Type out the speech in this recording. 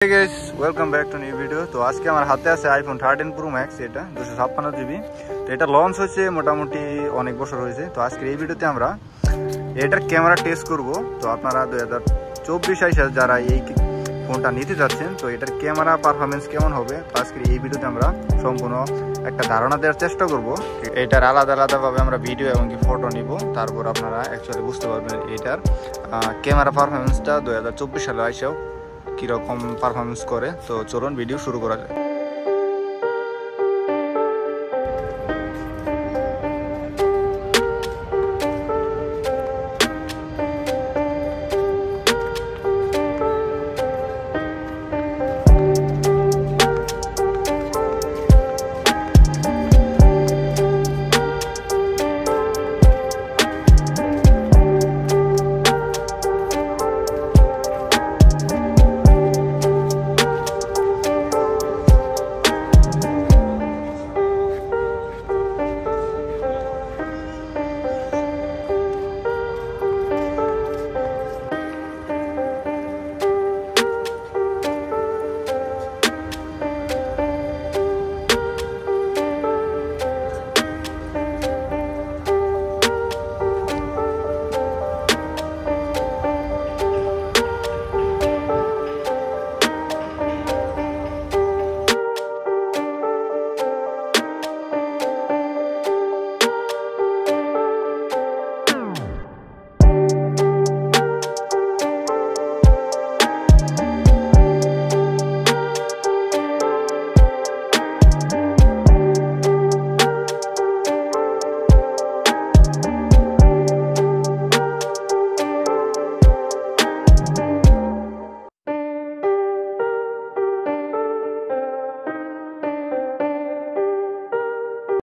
Hey guys, welcome back to new video. তো আজকে আমার হাতে আছে আইফোন 13 Pro Max, এটা 256 GB। তো এটা লঞ্চ হয়েছে মোটামুটি অনেক বছর হয়েছে। তো আজকে এই ভিডিওতে আমরা এটার ক্যামেরা টেস্ট করব। তো আপনারা 2024 সালে যারা এই ফোনটা নিতে যাচ্ছেন, তো এটার ক্যামেরা পারফরম্যান্স কেমন হবে, তো আজকে এই ভিডিওতে আমরা সম্পূর্ণ একটা ধারণা দেওয়ার চেষ্টা করব। এটার আলাদা আলাদাভাবে আমরা ভিডিও এবং ফটো নিব, তারপর আপনারা অ্যাকচুয়ালি বুঝতে পারবেন এটার ক্যামেরা পারফরম্যান্সটা 2024 সালে আইসাও কিরকম পারফরমেন্স করে। তো চলুন ভিডিও শুরু করা যায়।